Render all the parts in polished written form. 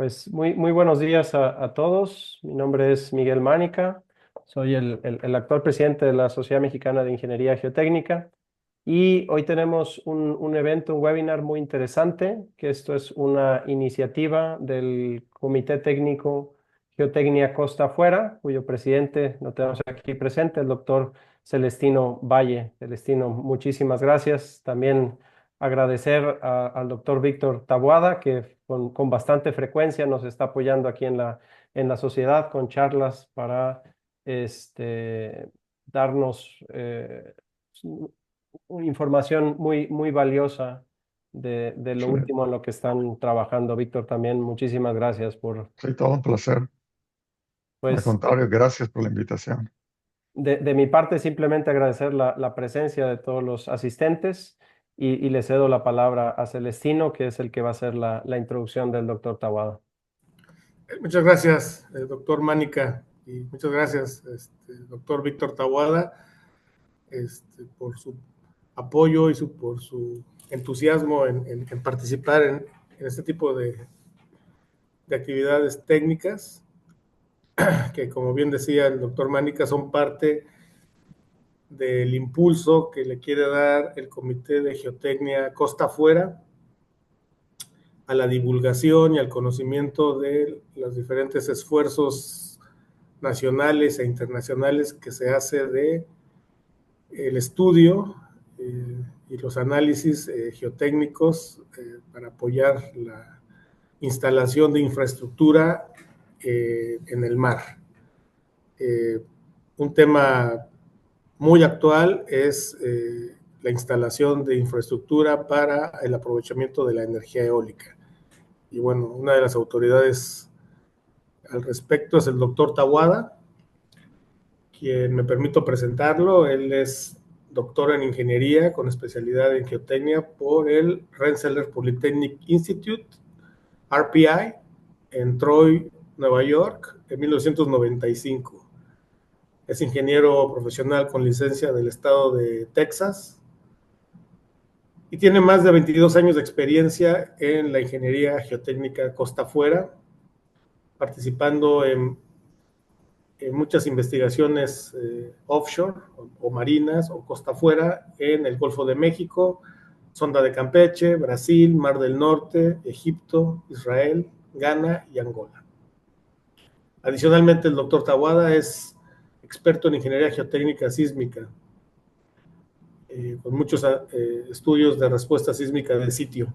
Pues muy buenos días a todos. Mi nombre es Miguel Mánica. Soy el actual presidente de la Sociedad Mexicana de Ingeniería Geotécnica. Y hoy tenemos un evento, un webinar muy interesante, que esto es una iniciativa del Comité Técnico Geotecnia Costa Afuera, cuyo presidente lo tenemos aquí presente, el doctor Celestino Valle. Celestino, muchísimas gracias. También agradecer al doctor Víctor Taboada, que con bastante frecuencia nos está apoyando aquí en la sociedad con charlas para darnos información muy valiosa de lo Sí, último en lo que están trabajando. Víctor, también muchísimas gracias por, sí, todo un placer. Al pues, contrario, gracias por la invitación. de mi parte, simplemente agradecer la presencia de todos los asistentes y le cedo la palabra a Celestino, que es el que va a hacer la introducción del doctor Tawada. Muchas gracias, doctor Mánica, y muchas gracias, doctor Víctor Taboada, por su apoyo y por su entusiasmo en participar en este tipo de actividades técnicas, que como bien decía el doctor Mánica, son parte del impulso que le quiere dar el Comité de Geotecnia Costa Afuera a la divulgación y al conocimiento de los diferentes esfuerzos nacionales e internacionales que se hace de el estudio y los análisis geotécnicos para apoyar la instalación de infraestructura en el mar. Un tema muy actual es la instalación de infraestructura para el aprovechamiento de la energía eólica. Y bueno, una de las autoridades al respecto es el doctor Taboada, quien me permito presentarlo. Él es doctor en ingeniería con especialidad en geotecnia por el Rensselaer Polytechnic Institute, RPI, en Troy, Nueva York, en 1995. Es ingeniero profesional con licencia del estado de Texas y tiene más de 22 años de experiencia en la ingeniería geotécnica costa afuera, participando en muchas investigaciones offshore o marinas o costa afuera en el Golfo de México, Sonda de Campeche, Brasil, Mar del Norte, Egipto, Israel, Ghana y Angola. Adicionalmente, el doctor Tawada es experto en ingeniería geotécnica sísmica, con muchos estudios de respuesta sísmica de sitio.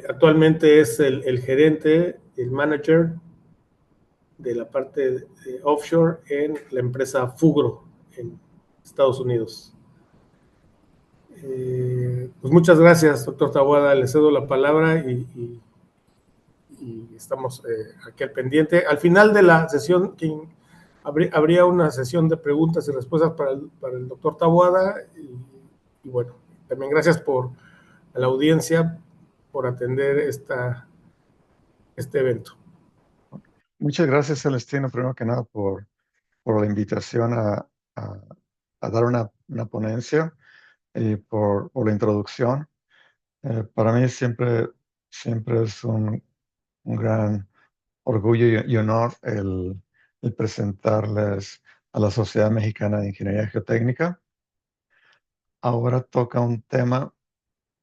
Actualmente es el gerente, el manager de la parte de offshore en la empresa Fugro en Estados Unidos. Pues muchas gracias, doctor Taboada. Le cedo la palabra y estamos aquí al pendiente. Al final de la sesión habría una sesión de preguntas y respuestas para el doctor Taboada. Y bueno, también gracias a la audiencia por atender este evento. Muchas gracias, Celestino, primero que nada, por la invitación a, a dar una ponencia y por la introducción. Para mí siempre es un gran orgullo y honor el presentarles a la Sociedad Mexicana de Ingeniería Geotécnica. Ahora toca un tema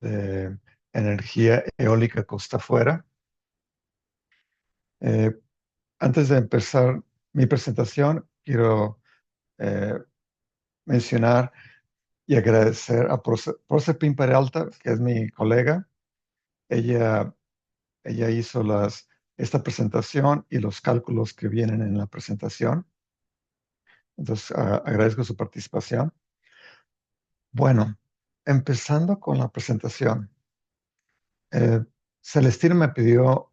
de energía eólica costa afuera. Eh, Antes de empezar mi presentación, quiero eh, mencionar y agradecer a Prosepin Peralta, que es mi colega. Ella, ella hizo esta presentación y los cálculos que vienen en la presentación. Entonces, agradezco su participación. Bueno, empezando con la presentación. Eh, Celestino me pidió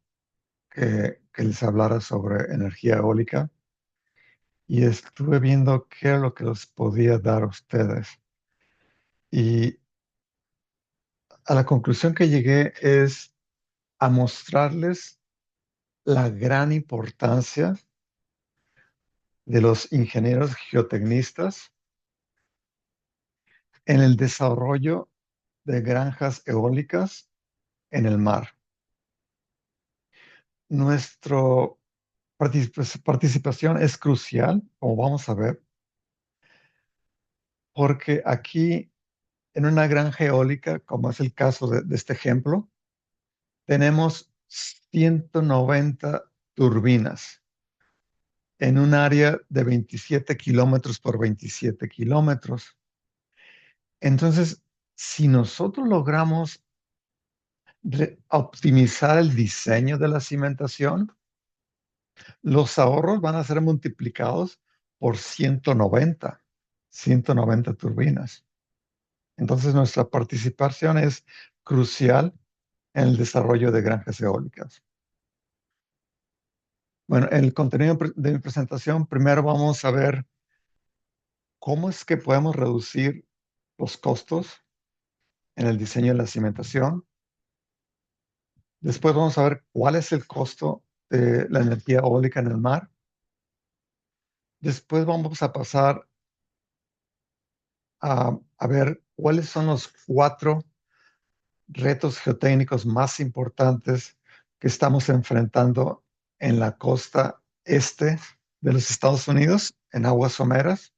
que les hablara sobre energía eólica y estuve viendo qué era lo que les podía dar a ustedes. Y a la conclusión que llegué es a mostrarles la gran importancia de los ingenieros geotecnistas en el desarrollo de granjas eólicas en el mar. nuestra participación es crucial, como vamos a ver, porque aquí en una granja eólica, como es el caso de este ejemplo, tenemos 190 turbinas en un área de 27 kilómetros por 27 kilómetros. Entonces, si nosotros logramos optimizar el diseño de la cimentación, los ahorros van a ser multiplicados por 190 turbinas. Entonces, nuestra participación es crucial en el desarrollo de granjas eólicas. Bueno, en el contenido de mi presentación, primero vamos a ver cómo es que podemos reducir los costos en el diseño de la cimentación. Después vamos a ver cuál es el costo de la energía eólica en el mar. Después vamos a pasar a ver cuáles son los 4 retos geotécnicos más importantes que estamos enfrentando en la costa este de los Estados Unidos, en aguas someras.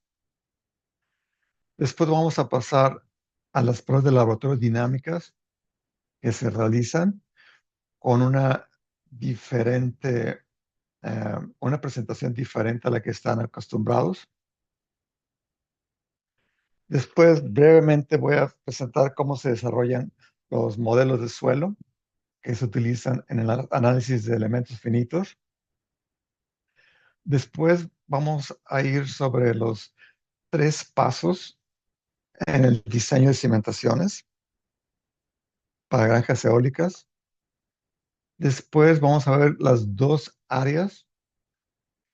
Después vamos a pasar a las pruebas de laboratorio dinámicas que se realizan con una presentación diferente a la que están acostumbrados. Después, brevemente, voy a presentar cómo se desarrollan los modelos de suelo que se utilizan en el análisis de elementos finitos. Después vamos a ir sobre los 3 pasos en el diseño de cimentaciones para granjas eólicas. Después vamos a ver las 2 áreas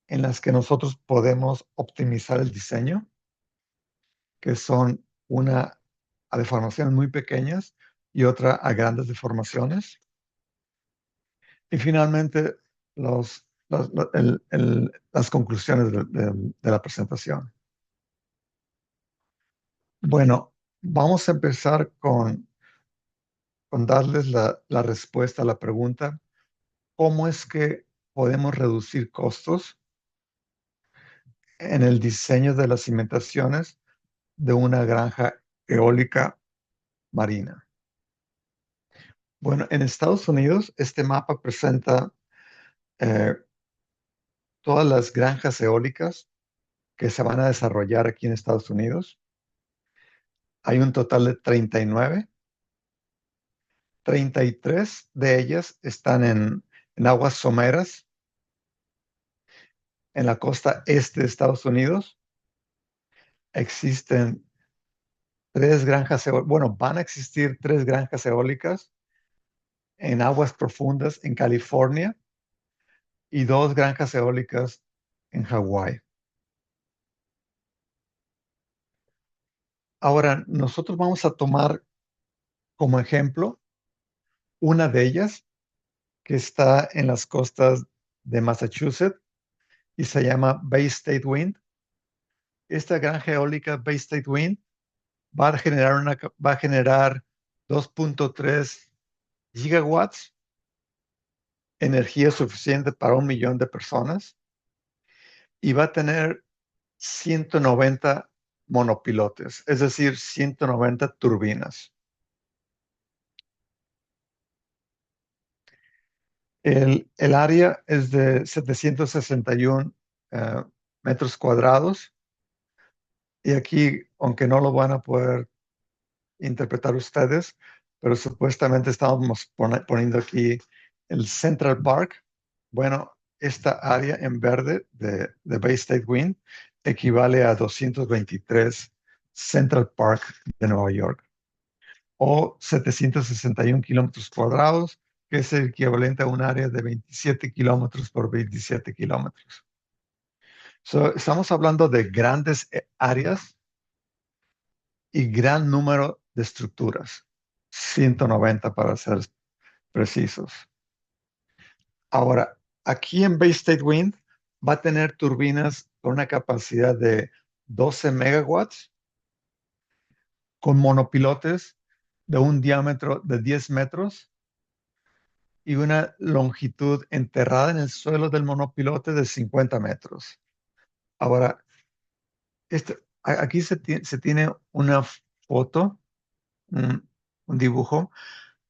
en las que nosotros podemos optimizar el diseño, que son una a deformaciones muy pequeñas y otra a grandes deformaciones. Y finalmente, las conclusiones de la presentación. Bueno, vamos a empezar con darles la respuesta a la pregunta, ¿cómo es que podemos reducir costos en el diseño de las cimentaciones de una granja eólica marina? Bueno, en Estados Unidos, este mapa presenta eh, todas las granjas eólicas que se van a desarrollar aquí en Estados Unidos. Hay un total de 39. 33 de ellas están en aguas someras, en la costa este de Estados Unidos. Existen 3 granjas, bueno, van a existir 3 granjas eólicas en aguas profundas en California y 2 granjas eólicas en Hawái. Ahora, nosotros vamos a tomar como ejemplo una de ellas que está en las costas de Massachusetts y se llama Bay State Wind. Esta granja eólica Bay State Wind va a generar 2.3 gigawatts, energía suficiente para 1 millón de personas, y va a tener 190 monopilotes, es decir, 190 turbinas. El área es de 761 metros cuadrados, y aquí, aunque no lo van a poder interpretar ustedes, pero supuestamente estábamos poniendo aquí el Central Park. Bueno, esta área en verde de Bay State Wind equivale a 223 Central Park de Nueva York, o 761 kilómetros cuadrados, que es el equivalente a un área de 27 kilómetros por 27 kilómetros. Estamos hablando de grandes áreas y gran número de estructuras, 190 para ser precisos. Ahora, aquí en Bay State Wind va a tener turbinas con una capacidad de 12 megawatts, con monopilotes de un diámetro de 10 metros y una longitud enterrada en el suelo del monopilote de 50 metros. Ahora, aquí se tiene una foto, un, un dibujo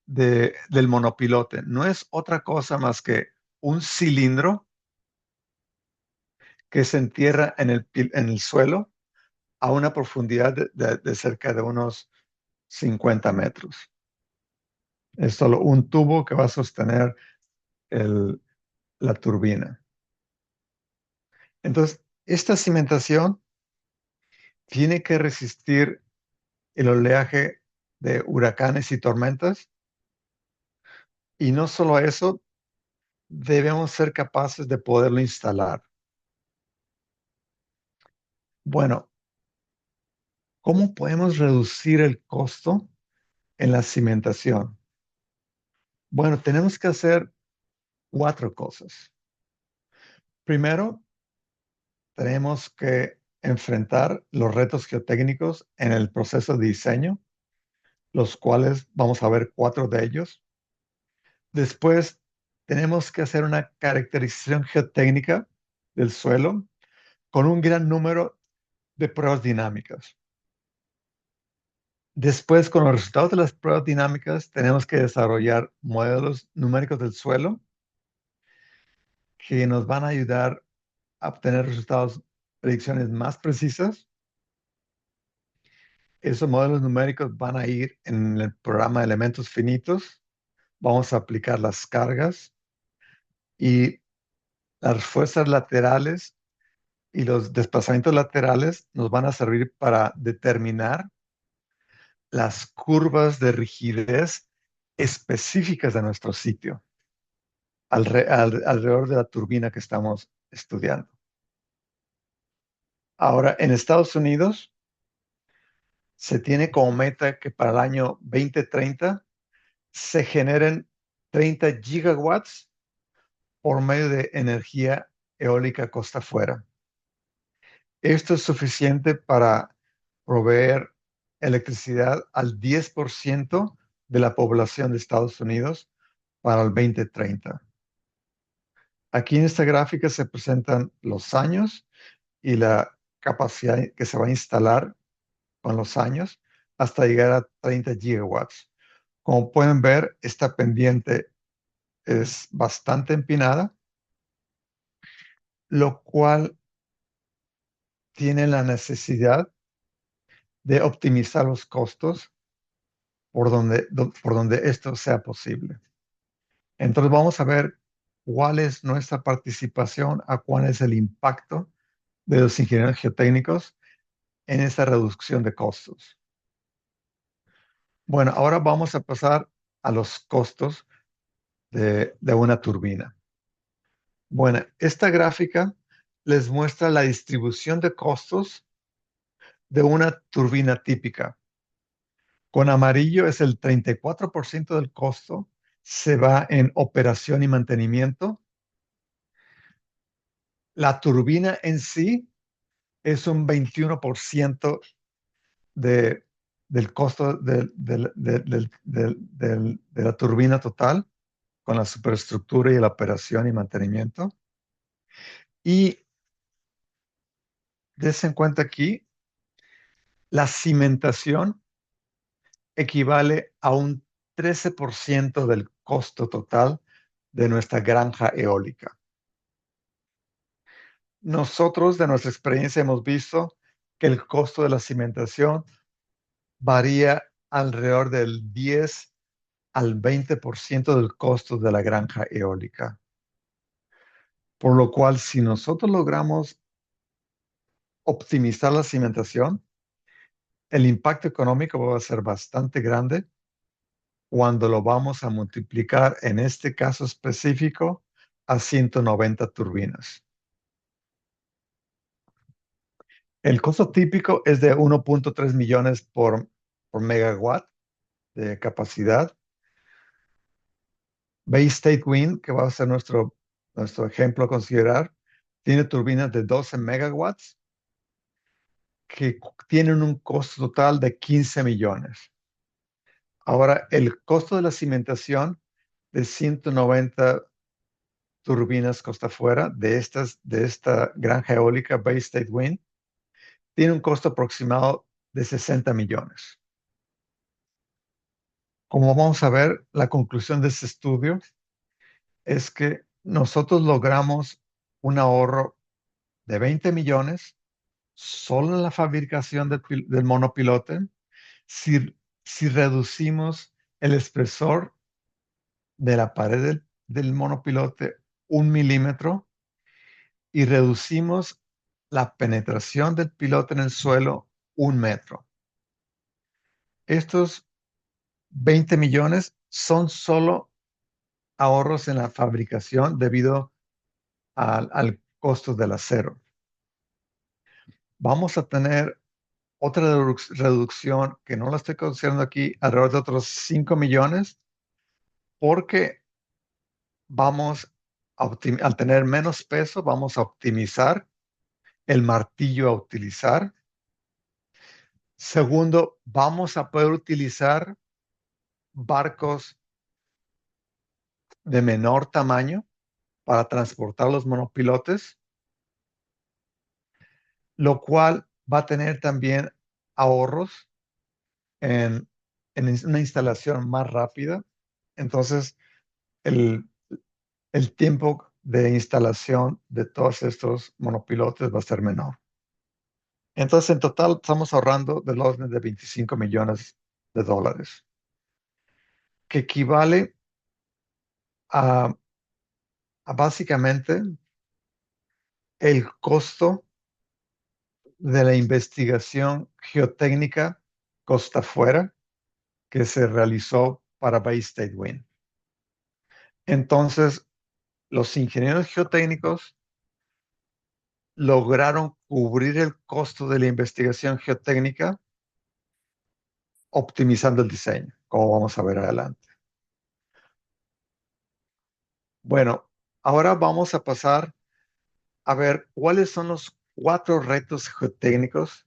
del monopilote. No es otra cosa más que un cilindro que se entierra en el suelo a una profundidad de cerca de unos 50 metros. Es solo un tubo que va a sostener la turbina. Entonces, esta cimentación tiene que resistir el oleaje de huracanes y tormentas. Y no solo eso, debemos ser capaces de poderlo instalar. Bueno, ¿cómo podemos reducir el costo en la cimentación? Bueno, tenemos que hacer 4 cosas. Primero, tenemos que enfrentar los retos geotécnicos en el proceso de diseño, los cuales vamos a ver 4 de ellos. Después, tenemos que hacer una caracterización geotécnica del suelo con un gran número de pruebas dinámicas. Después, con los resultados de las pruebas dinámicas, tenemos que desarrollar modelos numéricos del suelo que nos van a ayudar a obtener resultados, predicciones más precisas. Esos modelos numéricos van a ir en el programa de elementos finitos. Vamos a aplicar las cargas y las fuerzas laterales y los desplazamientos laterales nos van a servir para determinar las curvas de rigidez específicas de nuestro sitio alrededor de la turbina que estamos estudiando. Ahora, en Estados Unidos se tiene como meta que para el año 2030 se generen 30 gigawatts por medio de energía eólica costa afuera. Esto es suficiente para proveer electricidad al 10% de la población de Estados Unidos para el 2030. Aquí en esta gráfica se presentan los años y la capacidad que se va a instalar con los años hasta llegar a 30 gigawatts. Como pueden ver, esta pendiente es bastante empinada, lo cual tiene la necesidad de optimizar los costos por donde esto sea posible. Entonces vamos a ver cuál es nuestra participación, a cuál es el impacto de los ingenieros geotécnicos en esta reducción de costos. Bueno, ahora vamos a pasar a los costos de una turbina. Bueno, esta gráfica les muestra la distribución de costos de una turbina típica. Con amarillo es el 34% del costo, se va en operación y mantenimiento. La turbina en sí es un 21% del costo de la turbina total, con la superestructura y la operación y mantenimiento. Y des en cuenta aquí, la cimentación equivale a un 13% del costo total de nuestra granja eólica. Nosotros, de nuestra experiencia, hemos visto que el costo de la cimentación varía alrededor del 10 al 20% del costo de la granja eólica. Por lo cual, si nosotros logramos optimizar la cimentación, el impacto económico va a ser bastante grande cuando lo vamos a multiplicar, en este caso específico, a 190 turbinas. El costo típico es de 1.3 millones por megawatt de capacidad. Bay State Wind, que va a ser nuestro ejemplo a considerar, tiene turbinas de 12 megawatts que tienen un costo total de 15 millones. Ahora, el costo de la cimentación de 190 turbinas costa afuera de esta granja eólica Bay State Wind tiene un costo aproximado de 60 millones. Como vamos a ver, la conclusión de este estudio es que nosotros logramos un ahorro de 20 millones solo en la fabricación del monopilote si reducimos el espesor de la pared del monopilote 1 milímetro y reducimos la penetración del piloto en el suelo 1 metro. Estos 20 millones son solo ahorros en la fabricación debido al costo del acero. Vamos a tener otra reducción que no la estoy considerando aquí, alrededor de otros 5 millones, porque al tener menos peso, vamos a optimizar el martillo a utilizar. Segundo, vamos a poder utilizar barcos de menor tamaño para transportar los monopilotes, lo cual va a tener también ahorros en una instalación más rápida. Entonces, el tiempo de instalación de todos estos monopilotes va a ser menor. Entonces, en total, estamos ahorrando del orden de 25 millones de dólares, que equivale a básicamente el costo de la investigación geotécnica costa afuera que se realizó para Bay State Wind. Entonces, los ingenieros geotécnicos lograron cubrir el costo de la investigación geotécnica optimizando el diseño, como vamos a ver adelante. Bueno, ahora vamos a pasar a ver cuáles son los 4 retos geotécnicos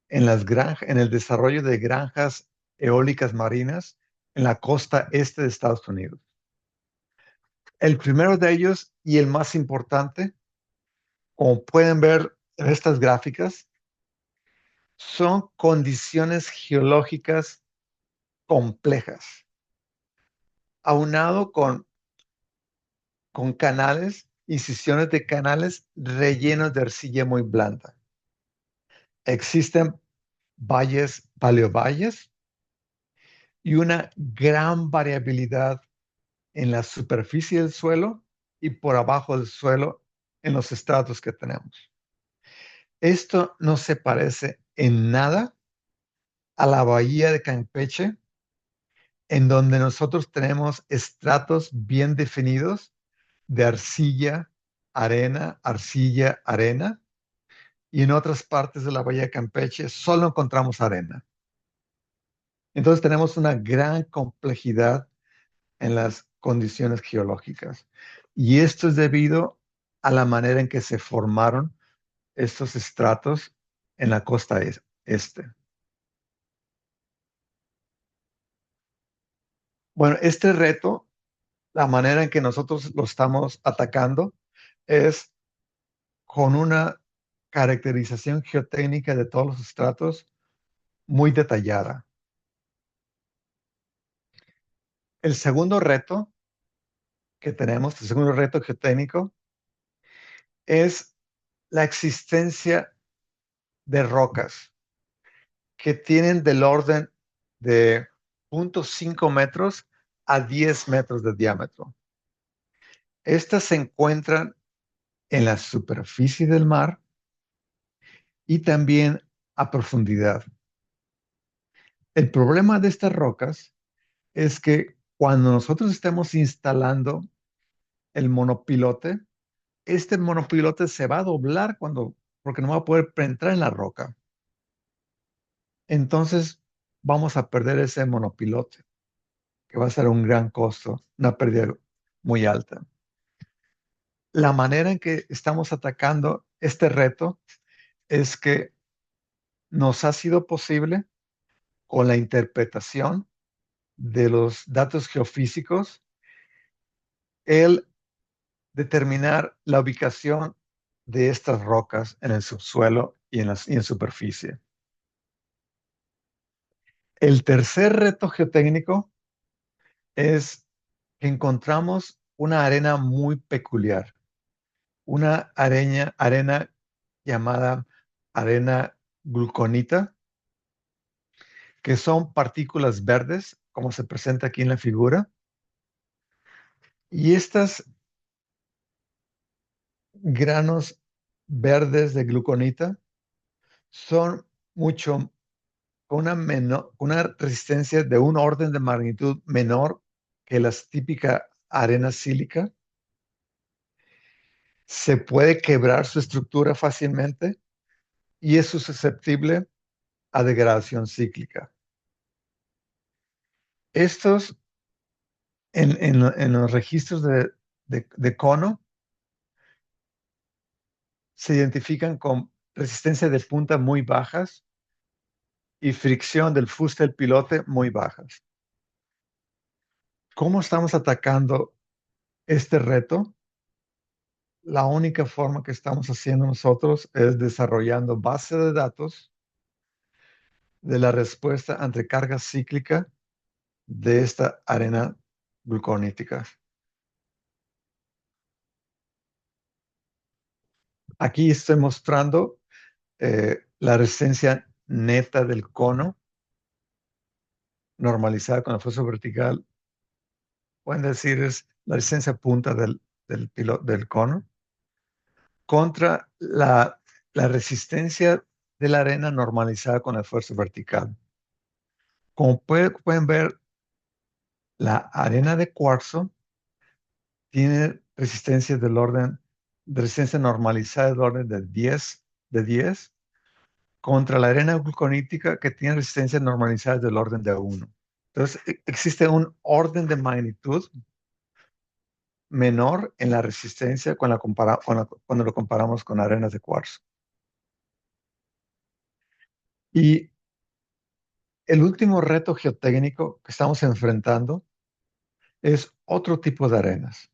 en el desarrollo de granjas eólicas marinas en la costa este de Estados Unidos. El primero de ellos y el más importante, como pueden ver en estas gráficas, son condiciones geológicas complejas, aunado con canales, incisiones de canales rellenos de arcilla muy blanda. Existen valles, paleovalles y una gran variabilidad en la superficie del suelo y por abajo del suelo en los estratos que tenemos. Esto no se parece en nada a la bahía de Campeche, en donde nosotros tenemos estratos bien definidos de arcilla, arena, y en otras partes de la bahía de Campeche solo encontramos arena. Entonces tenemos una gran complejidad en las condiciones geológicas. Y esto es debido a la manera en que se formaron estos estratos en la costa este. Bueno, este reto, la manera en que nosotros lo estamos atacando es con una caracterización geotécnica de todos los estratos muy detallada. El segundo reto que tenemos, el segundo reto geotécnico, es la existencia de rocas que tienen del orden de 0.5 metros a 10 metros de diámetro. Estas se encuentran en la superficie del mar y también a profundidad. El problema de estas rocas es que cuando nosotros estemos instalando el monopilote, este monopilote se va a doblar porque no va a poder penetrar en la roca. Entonces vamos a perder ese monopilote, que va a ser un gran costo, una pérdida muy alta. La manera en que estamos atacando este reto es que nos ha sido posible con la interpretación de los datos geofísicos el determinar la ubicación de estas rocas en el subsuelo y en superficie. El tercer reto geotécnico es que encontramos una arena muy peculiar, una arena llamada arena gluconita, que son partículas verdes, como se presenta aquí en la figura. Y estas granos verdes de gluconita son mucho, una resistencia de un orden de magnitud menor que la típica arena sílica. Se puede quebrar su estructura fácilmente y es susceptible a degradación cíclica. Estos, en los registros de cono, se identifican con resistencia de punta muy bajas y fricción del fuste del pilote muy bajas. ¿Cómo estamos atacando este reto? La única forma que estamos haciendo nosotros es desarrollando base de datos de la respuesta ante carga cíclica de esta arena gluconítica. Aquí estoy mostrando la resistencia neta del cono normalizada con el flujo vertical. Pueden decir es la resistencia punta del cono contra la resistencia de la arena normalizada con el esfuerzo vertical. Como pueden ver, la arena de cuarzo tiene resistencia resistencia normalizada del orden de 10 contra la arena gluconítica que tiene resistencia normalizada del orden de 1. Entonces, existe un orden de magnitud menor en la resistencia cuando lo comparamos con arenas de cuarzo. Y el último reto geotécnico que estamos enfrentando es otro tipo de arenas.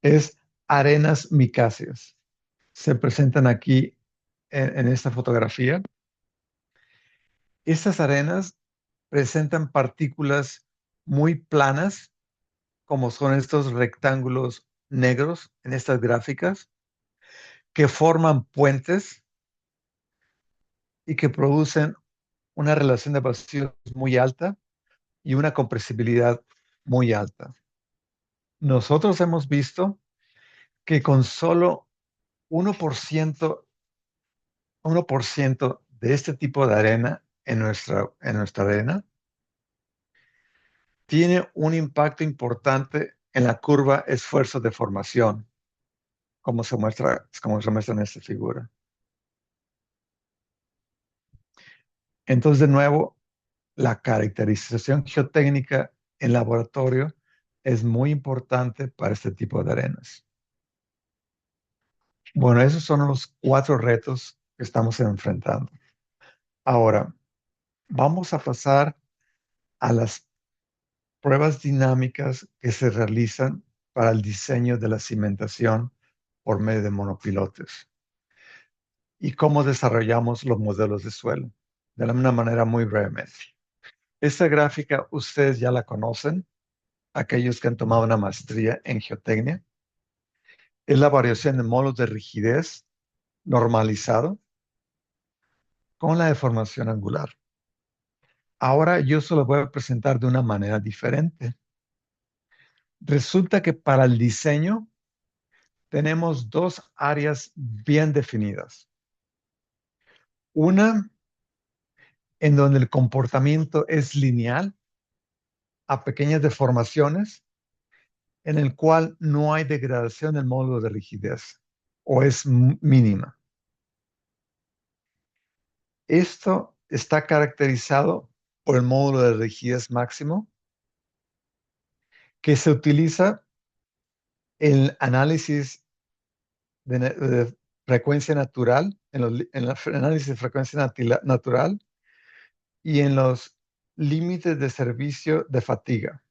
Es arenas micáceas. Se presentan aquí en esta fotografía. Estas arenas presentan partículas muy planas, como son estos rectángulos negros en estas gráficas, que forman puentes y que producen una relación de vacíos muy alta y una compresibilidad muy alta. Nosotros hemos visto que con solo 1%, 1% de este tipo de arena en nuestra arena tiene un impacto importante en la curva esfuerzo de formación, como se muestra en esta figura. Entonces, de nuevo, la caracterización geotécnica en laboratorio es muy importante para este tipo de arenas. Bueno, esos son los 4 retos que estamos enfrentando. Ahora, vamos a pasar a las pruebas dinámicas que se realizan para el diseño de la cimentación por medio de monopilotes y cómo desarrollamos los modelos de suelo de una manera muy brevemente. Esta gráfica ustedes ya la conocen, aquellos que han tomado una maestría en geotecnia. Es la variación de módulos de rigidez normalizado con la deformación angular. Ahora yo se lo voy a presentar de una manera diferente. Resulta que para el diseño tenemos 2 áreas bien definidas. Una en donde el comportamiento es lineal a pequeñas deformaciones, en el cual no hay degradación del módulo de rigidez o es mínima. Esto está caracterizado por el módulo de rigidez máximo, que se utiliza en el análisis de frecuencia natural, en el análisis de frecuencia natural y en los límites de servicio de fatiga.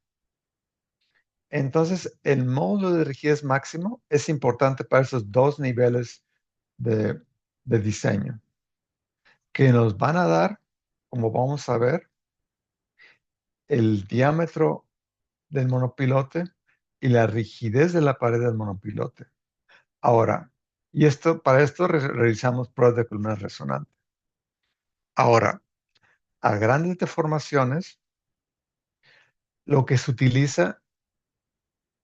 Entonces, el módulo de rigidez máximo es importante para esos dos niveles de, de diseño, que nos van a dar, como vamos a ver, el diámetro del monopilote y la rigidez de la pared del monopilote. Ahora, para esto realizamos pruebas de columna resonante. Ahora, a grandes deformaciones, lo que se utiliza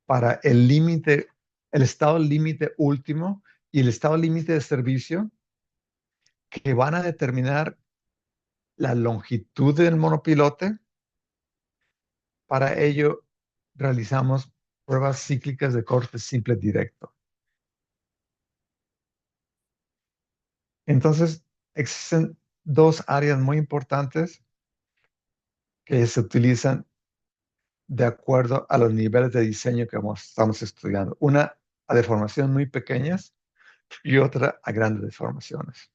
para el límite, el estado límite último y el estado límite de servicio, que van a determinar la longitud del monopilote. Para ello, realizamos pruebas cíclicas de corte simple directo. Entonces, existen dos áreas muy importantes que se utilizan de acuerdo a los niveles de diseño que estamos estudiando. Una a deformaciones muy pequeñas y otra a grandes deformaciones.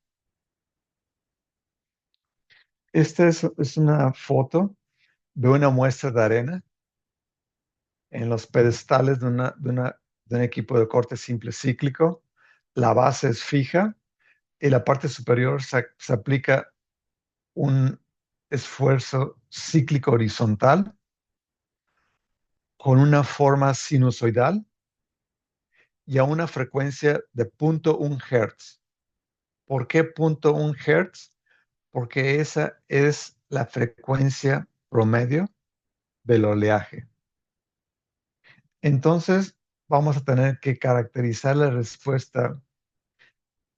Esta es una foto de una muestra de arena en los pedestales de un equipo de corte simple cíclico. La base es fija y la parte superior se aplica un esfuerzo cíclico horizontal con una forma sinusoidal y a una frecuencia de 0.1 Hz. ¿Por qué 0.1 Hz? Porque esa es la frecuencia promedio del oleaje. Entonces, vamos a tener que caracterizar la respuesta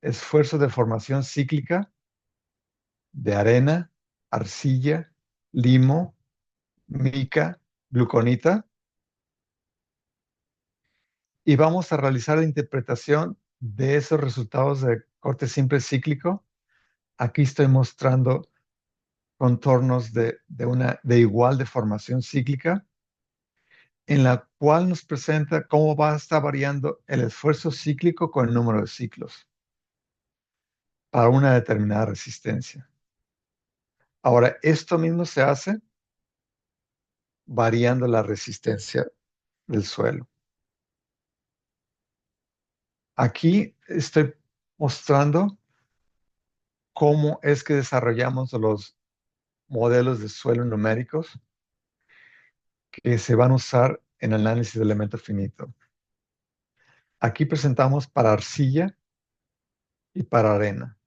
esfuerzo de formación cíclica de arena, arcilla, limo, mica, gluconita, y vamos a realizar la interpretación de esos resultados de corte simple cíclico. Aquí estoy mostrando contornos de igual deformación cíclica, en la cual nos presenta cómo va a estar variando el esfuerzo cíclico con el número de ciclos para una determinada resistencia. Ahora, esto mismo se hace variando la resistencia del suelo. Aquí estoy mostrando cómo es que desarrollamos los modelos de suelo numéricos que se van a usar en análisis de elemento finito. Aquí presentamos para arcilla y para arena.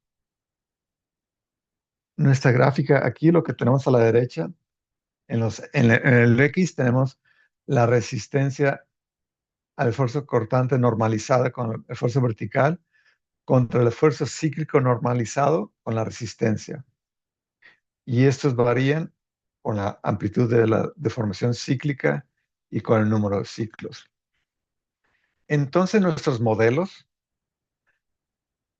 Nuestra gráfica aquí, lo que tenemos a la derecha, en el X tenemos la resistencia al esfuerzo cortante normalizada con el esfuerzo vertical contra el esfuerzo cíclico normalizado con la resistencia. Y estos varían con la amplitud de la deformación cíclica y con el número de ciclos. Entonces nuestros modelos,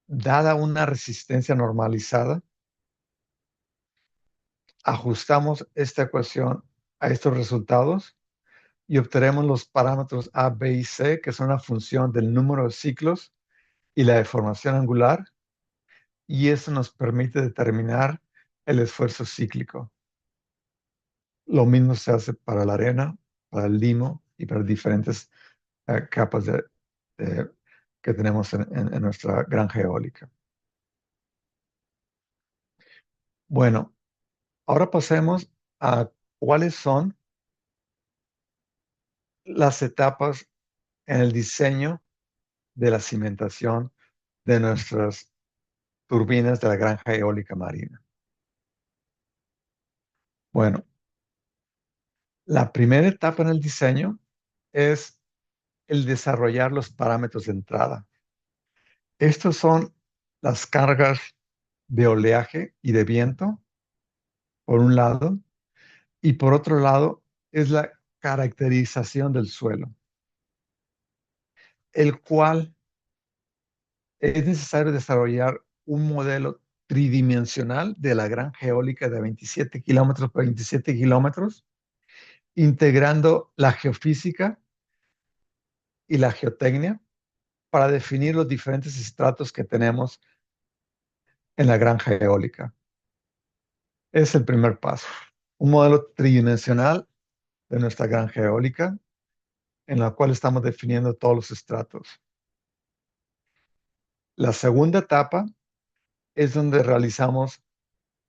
dada una resistencia normalizada, ajustamos esta ecuación a estos resultados y obtenemos los parámetros A, B y C, que son la función del número de ciclos y la deformación angular, y eso nos permite determinar el esfuerzo cíclico. Lo mismo se hace para la arena, para el limo y para diferentes capas que tenemos en nuestra granja eólica. Bueno, ahora pasemos a cuáles son las etapas en el diseño de la cimentación de nuestras turbinas de la granja eólica marina. Bueno, la primera etapa en el diseño es el desarrollar los parámetros de entrada. Estos son las cargas de oleaje y de viento, por un lado, y por otro lado es la caracterización del suelo, el cual es necesario desarrollar un modelo tridimensional de la granja eólica de 27 kilómetros por 27 kilómetros, integrando la geofísica y la geotecnia para definir los diferentes estratos que tenemos en la granja eólica. Es el primer paso. un modelo tridimensional de nuestra granja eólica, en la cual estamos definiendo todos los estratos. La segunda etapa es donde realizamos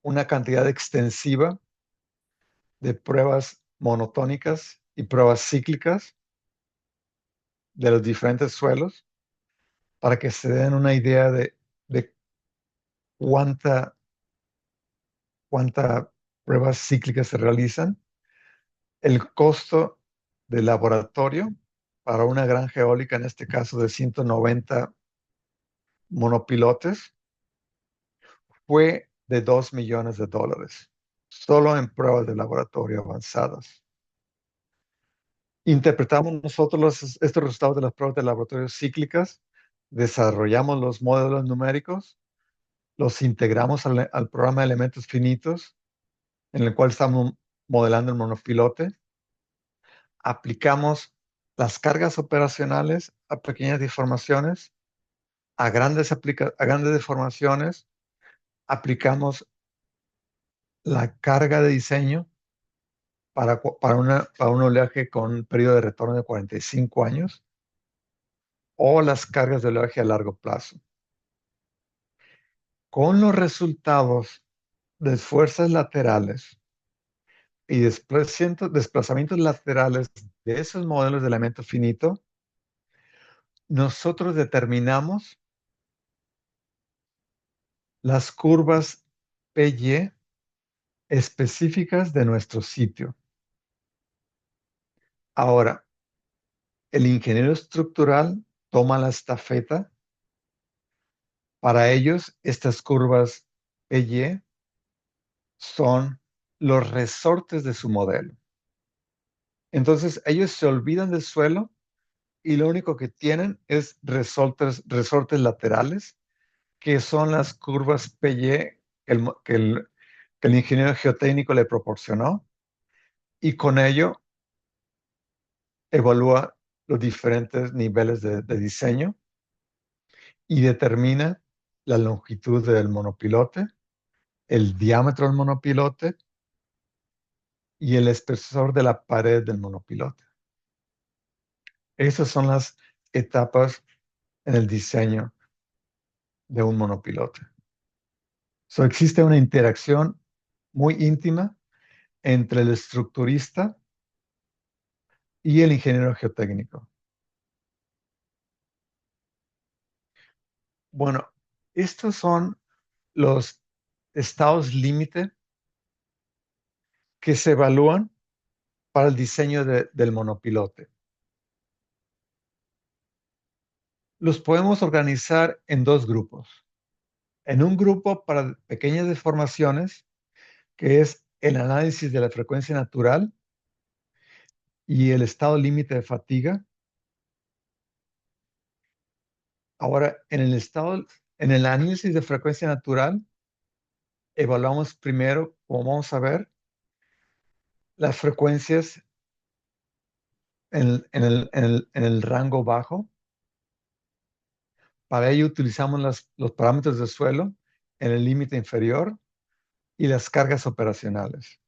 una cantidad extensiva de pruebas monotónicas y pruebas cíclicas de los diferentes suelos para que se den una idea de cuánta, cuánta pruebas cíclicas se realizan, el costo del laboratorio para una granja eólica, en este caso de 190 monopilotes, fue de $2 millones, solo en pruebas de laboratorio avanzadas. Interpretamos nosotros estos resultados de las pruebas de laboratorio cíclicas, desarrollamos los modelos numéricos, los integramos al programa de elementos finitos, en el cual estamos modelando el monopilote, aplicamos las cargas operacionales a pequeñas deformaciones, a grandes deformaciones, aplicamos la carga de diseño para un oleaje con un periodo de retorno de 45 años o las cargas de oleaje a largo plazo. Con los resultados de fuerzas laterales y desplazamientos laterales de esos modelos de elemento finito, nosotros determinamos las curvas PY específicas de nuestro sitio. Ahora, el ingeniero estructural toma la estafeta. Para ellos, estas curvas PY son los resortes de su modelo. Entonces, ellos se olvidan del suelo y lo único que tienen es resortes laterales, que son las curvas PY que el ingeniero geotécnico le proporcionó, y con ello evalúa los diferentes niveles de diseño y determina la longitud del monopilote, el diámetro del monopilote y el espesor de la pared del monopilote. Esas son las etapas en el diseño de un monopilote. Existe una interacción muy íntima entre el estructurista y el ingeniero geotécnico. Bueno, estos son los estados límite que se evalúan para el diseño del monopilote. Los podemos organizar en dos grupos. En un grupo para pequeñas deformaciones, que es el análisis de la frecuencia natural y el estado límite de fatiga. Ahora, en el análisis de frecuencia natural, evaluamos primero, como vamos a ver, las frecuencias en el rango bajo. Para ello utilizamos los parámetros de suelo en el límite inferior y las cargas operacionales.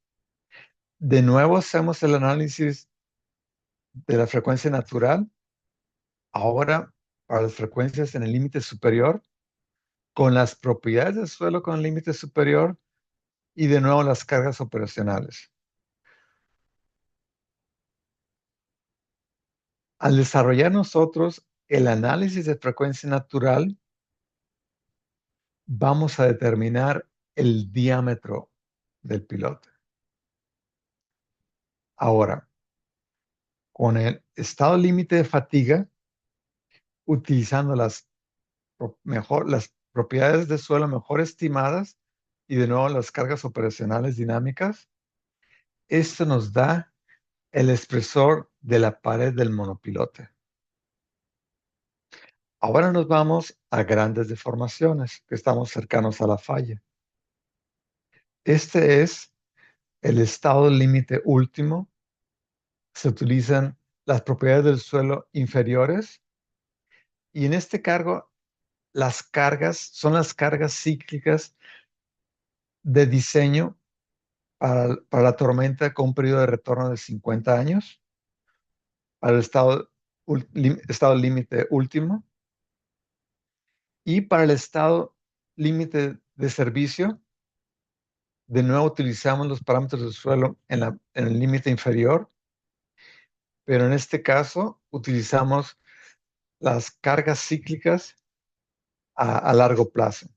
De nuevo hacemos el análisis de la frecuencia natural, ahora para las frecuencias en el límite superior, con las propiedades del suelo con el límite superior y de nuevo las cargas operacionales. Al desarrollar nosotros el análisis de frecuencia natural, vamos a determinar el diámetro del pilote. Ahora, con el estado límite de fatiga, utilizando las propiedades de suelo mejor estimadas y de nuevo las cargas operacionales dinámicas, esto nos da el espesor de la pared del monopilote. Ahora nos vamos a grandes deformaciones, que estamos cercanos a la falla. Este es el estado límite último. Se utilizan las propiedades del suelo inferiores y en este cargo las cargas son las cargas cíclicas de diseño para la tormenta con un periodo de retorno de 50 años, para el estado límite último y para el estado límite de servicio. De nuevo utilizamos los parámetros del suelo en el límite inferior, pero en este caso utilizamos las cargas cíclicas a largo plazo.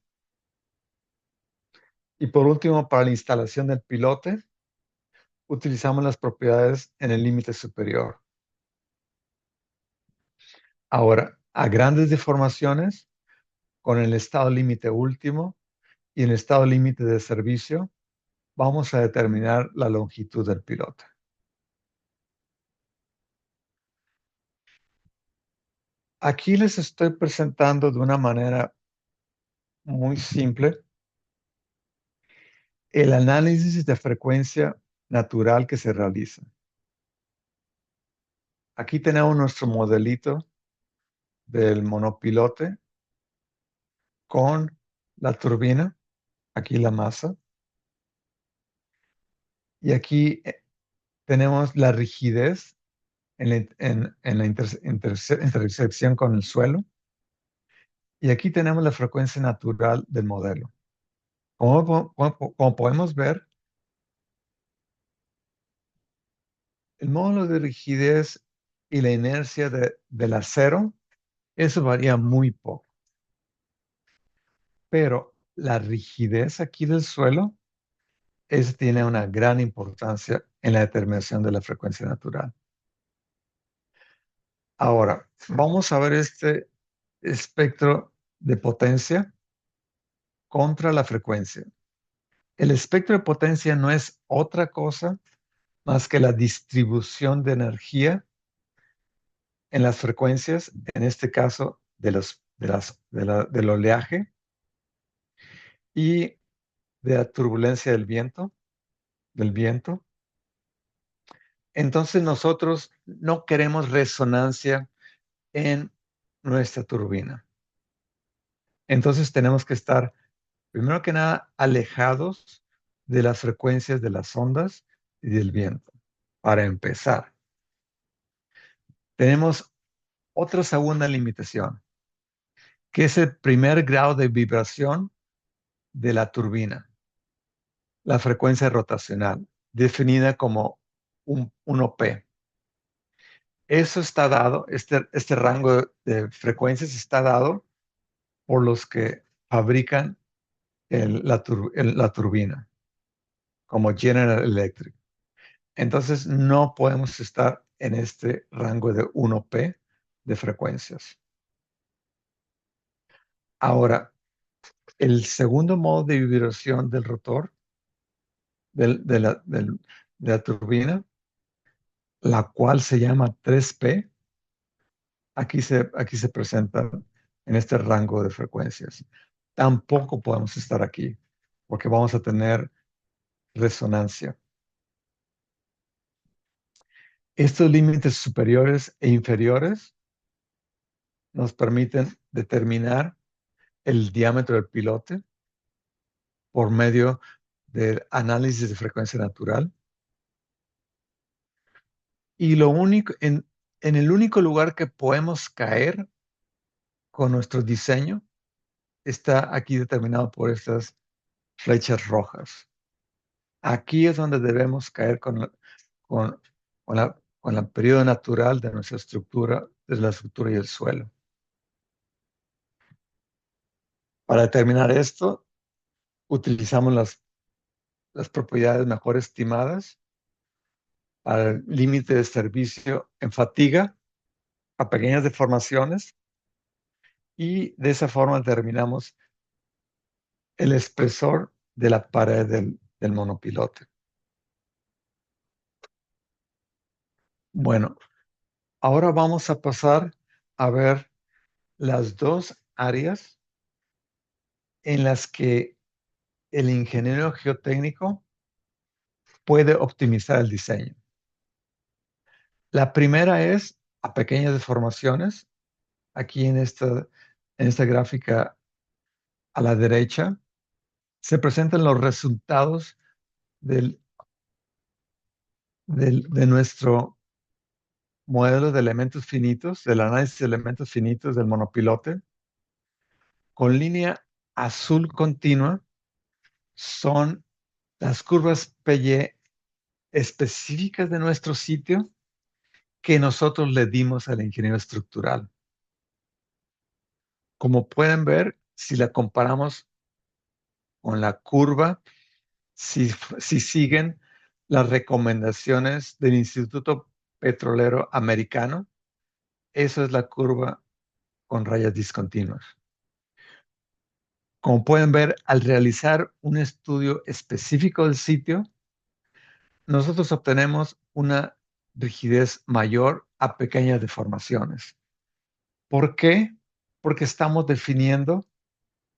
Y por último, para la instalación del pilote, utilizamos las propiedades en el límite superior. Ahora, a grandes deformaciones, con el estado límite último y el estado límite de servicio, vamos a determinar la longitud del pilote. Aquí les estoy presentando de una manera muy simple el análisis de frecuencia natural que se realiza. Aquí tenemos nuestro modelito del monopilote con la turbina, aquí la masa, y aquí tenemos la rigidez en la intersección con el suelo, y aquí tenemos la frecuencia natural del modelo. Como podemos ver, el módulo de rigidez y la inercia del acero, eso varía muy poco. Pero la rigidez aquí del suelo, eso tiene una gran importancia en la determinación de la frecuencia natural. Ahora, vamos a ver este espectro de potencia contra la frecuencia. El espectro de potencia no es otra cosa más que la distribución de energía en las frecuencias, en este caso del oleaje y de la turbulencia del viento. Entonces nosotros no queremos resonancia en nuestra turbina. Entonces tenemos que estar, primero que nada, alejados de las frecuencias de las ondas y del viento, para empezar. Tenemos otra segunda limitación, que es el primer grado de vibración de la turbina, la frecuencia rotacional, definida como 1P. Eso está dado, este rango de frecuencias está dado por los que fabrican la turbina, como General Electric. Entonces, no podemos estar en este rango de 1P de frecuencias. Ahora, el segundo modo de vibración del rotor, de la turbina, la cual se llama 3P, aquí se presenta en este rango de frecuencias. Tampoco podemos estar aquí, porque vamos a tener resonancia. Estos límites superiores e inferiores nos permiten determinar el diámetro del pilote por medio del análisis de frecuencia natural. Y en el único lugar que podemos caer con nuestro diseño está aquí determinado por estas flechas rojas. Aquí es donde debemos caer con el periodo natural de nuestra estructura, de la estructura y el suelo. Para determinar esto, utilizamos las propiedades mejor estimadas para el límite de servicio en fatiga a pequeñas deformaciones, y de esa forma determinamos el espesor de la pared del monopilote. Bueno, ahora vamos a pasar a ver las dos áreas en las que el ingeniero geotécnico puede optimizar el diseño. La primera es a pequeñas deformaciones. Aquí en esta gráfica a la derecha se presentan los resultados del de nuestro modelo de elementos finitos, del análisis de elementos finitos del monopilote, con línea azul continua, son las curvas PY específicas de nuestro sitio que nosotros le dimos al ingeniero estructural. Como pueden ver, si la comparamos con la curva, si siguen las recomendaciones del Instituto Petrolero Americano, eso es la curva con rayas discontinuas. Como pueden ver, al realizar un estudio específico del sitio, nosotros obtenemos una rigidez mayor a pequeñas deformaciones. ¿Por qué? Porque estamos definiendo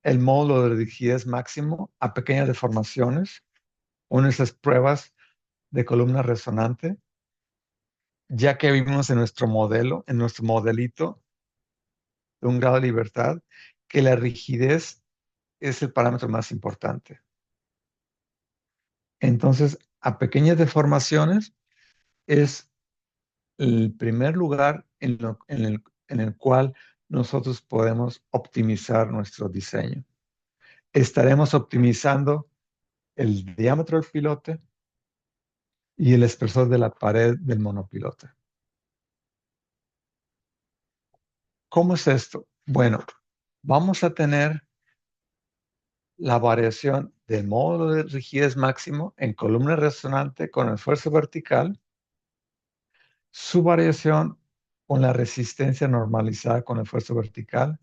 el módulo de rigidez máximo a pequeñas deformaciones con esas pruebas de columna resonante, ya que vimos en nuestro modelo, en nuestro modelito de un grado de libertad, que la rigidez es el parámetro más importante. Entonces, a pequeñas deformaciones es el primer lugar en el cual nosotros podemos optimizar nuestro diseño. Estaremos optimizando el diámetro del pilote y el espesor de la pared del monopilote. ¿Cómo es esto? Bueno, vamos a tener la variación del módulo de rigidez máximo en columna resonante con esfuerzo vertical, su variación con la resistencia normalizada con esfuerzo vertical,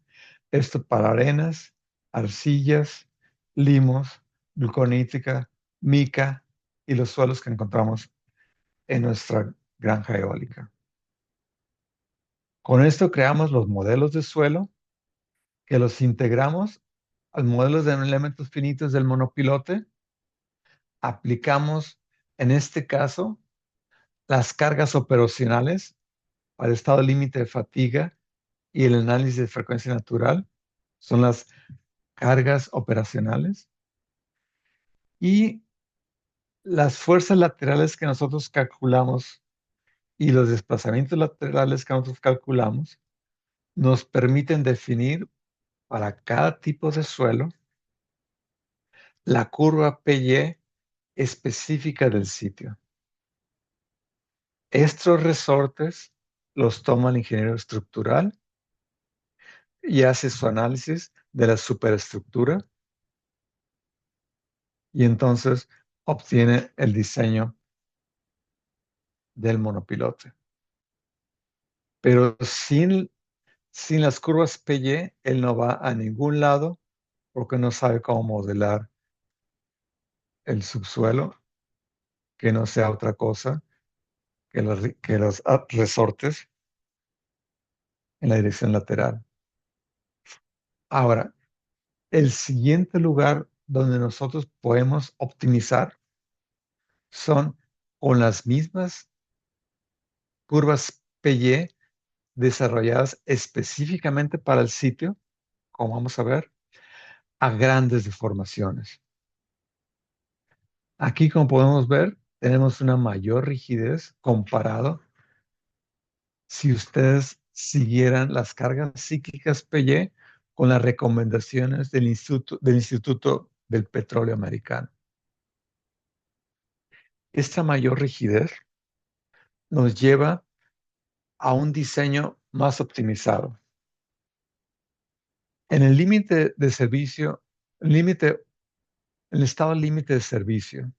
esto para arenas, arcillas, limos, gluconítica, mica y los suelos que encontramos en nuestra granja eólica. Con esto creamos los modelos de suelo que los integramos al modelo de elementos finitos del monopilote. Aplicamos, en este caso, las cargas operacionales para el estado límite de fatiga y el análisis de frecuencia natural. Son las cargas operacionales. Y las fuerzas laterales que nosotros calculamos y los desplazamientos laterales que nosotros calculamos nos permiten definir para cada tipo de suelo la curva PY específica del sitio. Estos resortes los toma el ingeniero estructural y hace su análisis de la superestructura y entonces obtiene el diseño del monopilote. Pero sin las curvas PY, él no va a ningún lado porque no sabe cómo modelar el subsuelo, que no sea otra cosa que los resortes en la dirección lateral. Ahora, el siguiente lugar donde nosotros podemos optimizar son con las mismas curvas PY desarrolladas específicamente para el sitio, como vamos a ver, a grandes deformaciones. Aquí, como podemos ver, tenemos una mayor rigidez comparado si ustedes siguieran las cargas cíclicas PY con las recomendaciones del Instituto del Petróleo Americano. Esta mayor rigidez nos lleva a un diseño más optimizado. En el límite de servicio, en el estado límite de servicio,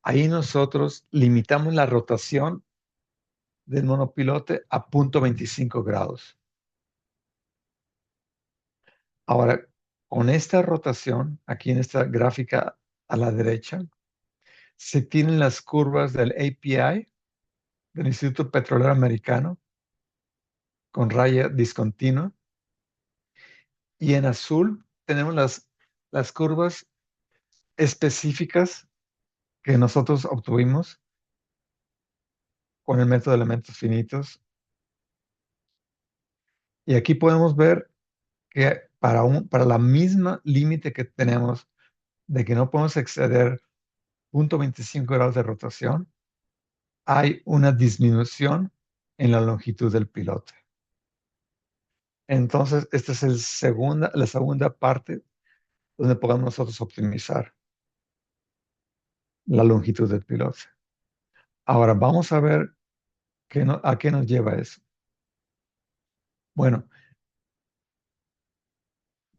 ahí nosotros limitamos la rotación del monopilote a 0.25 grados. Ahora, con esta rotación, aquí en esta gráfica a la derecha, se tienen las curvas del API, del Instituto Petrolero Americano, con raya discontinua, y en azul tenemos las curvas específicas que nosotros obtuvimos con el método de elementos finitos. Y aquí podemos ver que para la misma límite que tenemos de que no podemos exceder 0.25 grados de rotación, hay una disminución en la longitud del pilote. Entonces, esta es la segunda parte donde podemos nosotros optimizar la longitud del pilote. Ahora, vamos a ver a qué nos lleva eso. Bueno,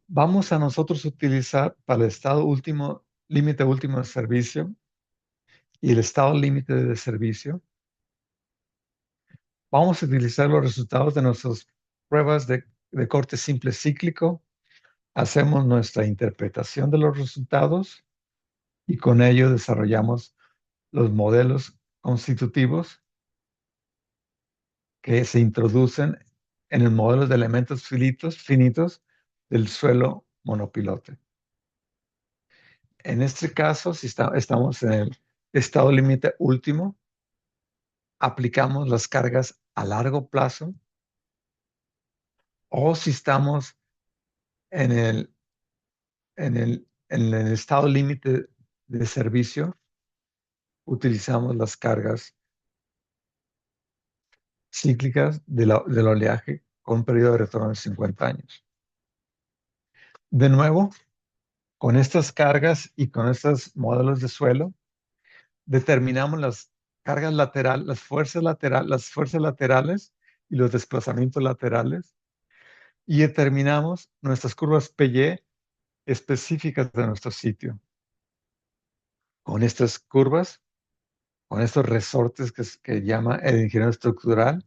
vamos a nosotros utilizar para el estado último, límite último de servicio y el estado límite de servicio, vamos a utilizar los resultados de nuestras pruebas de corte simple cíclico, hacemos nuestra interpretación de los resultados y con ello desarrollamos los modelos constitutivos que se introducen en el modelo de elementos finitos del suelo monopilote. En este caso, si estamos en el estado límite último, aplicamos las cargas a largo plazo, o si estamos en el estado límite de servicio, utilizamos las cargas cíclicas del oleaje con un periodo de retorno de 50 años. De nuevo, con estas cargas y con estos modelos de suelo, determinamos las cargas laterales, las fuerzas laterales y los desplazamientos laterales, y determinamos nuestras curvas PY específicas de nuestro sitio. Con estas curvas, con estos resortes que llama el ingeniero estructural,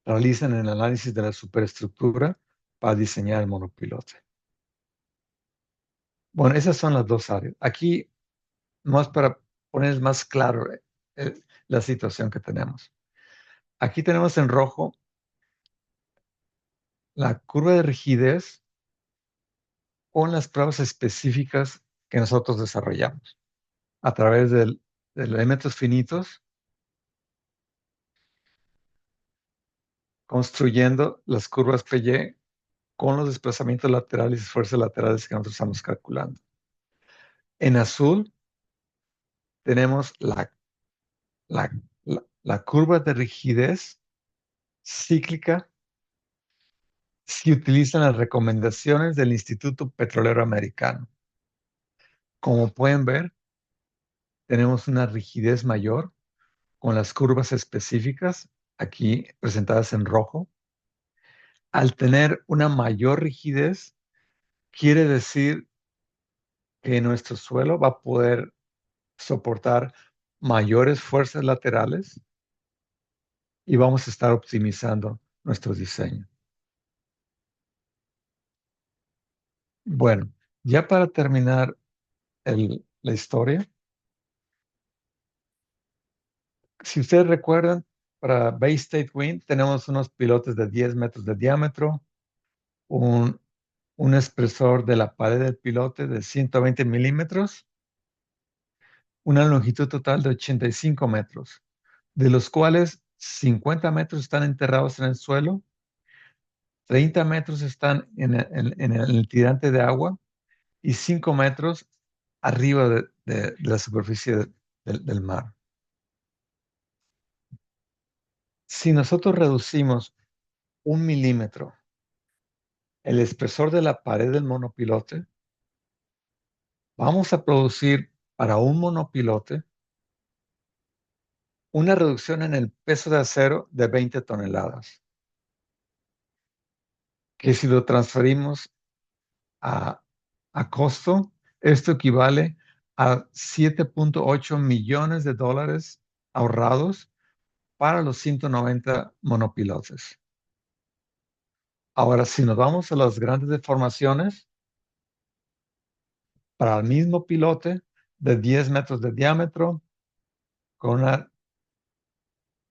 realizan el análisis de la superestructura para diseñar el monopilote. Bueno, esas son las dos áreas. Aquí, más para poner más claro la situación que tenemos. Aquí tenemos en rojo la curva de rigidez con las pruebas específicas que nosotros desarrollamos a través de elementos finitos, construyendo las curvas PY con los desplazamientos laterales y fuerzas laterales que nosotros estamos calculando. En azul tenemos la curva de rigidez cíclica si utilizan las recomendaciones del Instituto Petrolero Americano. Como pueden ver, tenemos una rigidez mayor con las curvas específicas, aquí presentadas en rojo. Al tener una mayor rigidez, quiere decir que nuestro suelo va a poder soportar mayores fuerzas laterales y vamos a estar optimizando nuestro diseño. Bueno, ya para terminar la historia, si ustedes recuerdan, para Bay State Wind tenemos unos pilotes de 10 metros de diámetro, un espesor de la pared del pilote de 120 milímetros, una longitud total de 85 metros, de los cuales 50 metros están enterrados en el suelo, 30 metros están en el tirante de agua y 5 metros arriba de la superficie del mar. Si nosotros reducimos 1 milímetro el espesor de la pared del monopilote, vamos a producir para un monopilote una reducción en el peso de acero de 20 toneladas, que si lo transferimos a costo, esto equivale a 7.8 millones de dólares ahorrados para los 190 monopilotes. Ahora, si nos vamos a las grandes deformaciones, para el mismo pilote de 10 metros de diámetro, con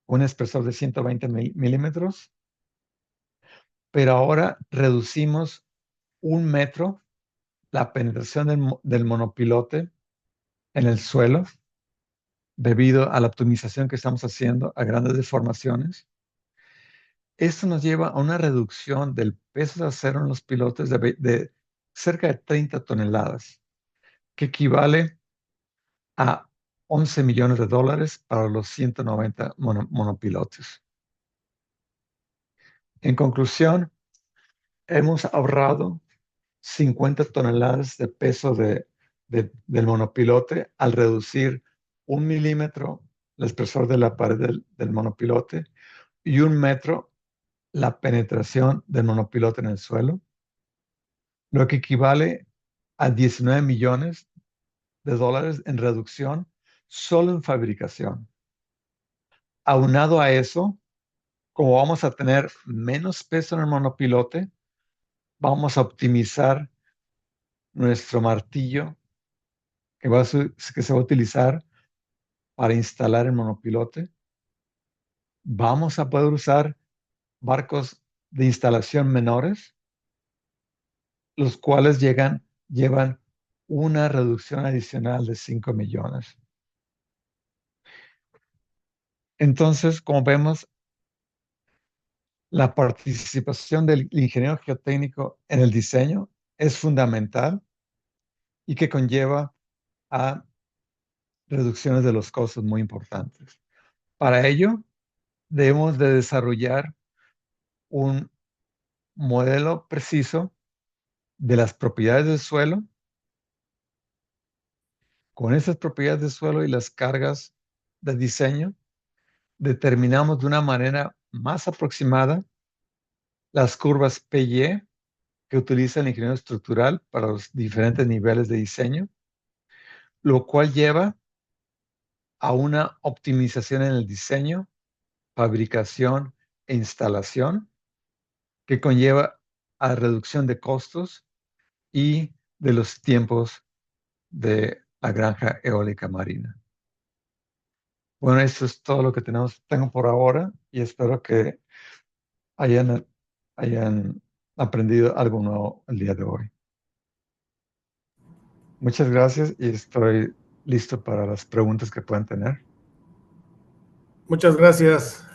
un espesor de 120 milímetros, pero ahora reducimos 1 metro la penetración del monopilote en el suelo debido a la optimización que estamos haciendo a grandes deformaciones. Esto nos lleva a una reducción del peso de acero en los pilotes de cerca de 30 toneladas, que equivale a 11 millones de dólares para los 190 monopilotes. En conclusión, hemos ahorrado 50 toneladas de peso del monopilote al reducir 1 milímetro el espesor de la pared del monopilote y 1 metro la penetración del monopilote en el suelo, lo que equivale a 19 millones de dólares en reducción solo en fabricación. Aunado a eso, como vamos a tener menos peso en el monopilote, vamos a optimizar nuestro martillo que se va a utilizar para instalar el monopilote. Vamos a poder usar barcos de instalación menores, los cuales llevan una reducción adicional de 5 millones. Entonces, como vemos, la participación del ingeniero geotécnico en el diseño es fundamental y que conlleva a reducciones de los costos muy importantes. Para ello, debemos de desarrollar un modelo preciso de las propiedades del suelo. Con esas propiedades del suelo y las cargas de diseño, determinamos de una manera más aproximada las curvas PY que utiliza el ingeniero estructural para los diferentes niveles de diseño, lo cual lleva a una optimización en el diseño, fabricación e instalación, que conlleva a reducción de costos y de los tiempos de la granja eólica marina. Bueno, eso es todo lo que tengo por ahora y espero que hayan aprendido algo nuevo el día de hoy. Muchas gracias y estoy listo para las preguntas que puedan tener. Muchas gracias,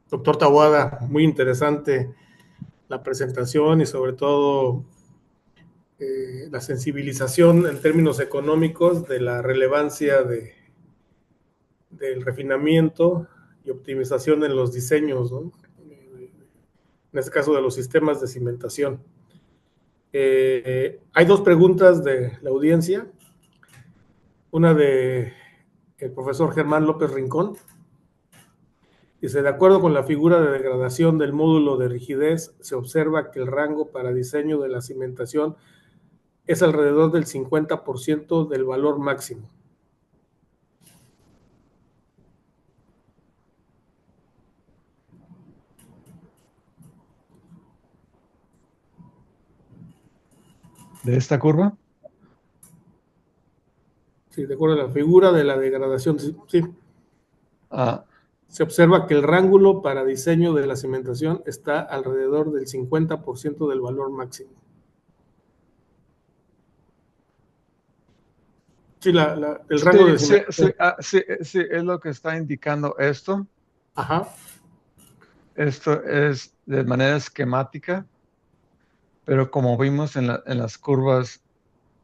doctor Taboada. Muy interesante la presentación y sobre todo la sensibilización en términos económicos de la relevancia del refinamiento y optimización en los diseños, ¿no? En este caso de los sistemas de cimentación. Hay dos preguntas de la audiencia. Una de el profesor Germán López Rincón. Dice, de acuerdo con la figura de degradación del módulo de rigidez, se observa que el rango para diseño de la cimentación es alrededor del 50% del valor máximo. ¿De esta curva? Sí, de acuerdo a la figura de la degradación, sí. Se observa que el rango para diseño de la cimentación está alrededor del 50% del valor máximo. Sí, el rango de cimentación. Sí, es lo que está indicando esto. Ajá. Esto es de manera esquemática, pero como vimos en las curvas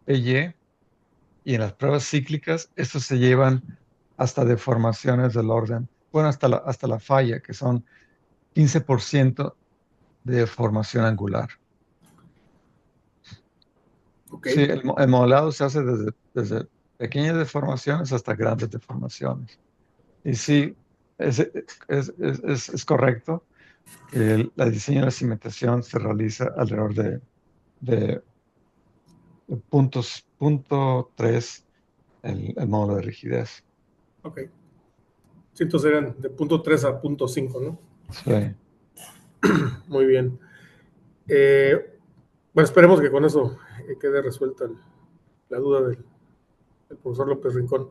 PY y en las pruebas cíclicas, estos se llevan hasta deformaciones del orden, bueno, hasta la falla, que son 15% de deformación angular. Okay. Sí, el modelado se hace desde pequeñas deformaciones hasta grandes deformaciones. Y sí, es correcto que el diseño de la cimentación se realiza alrededor de punto 3 el módulo de rigidez. Ok. Sí, entonces eran de punto 3 a punto 5, ¿no? Sí. Muy bien. Bueno, esperemos que con eso quede resuelta la duda del profesor López Rincón.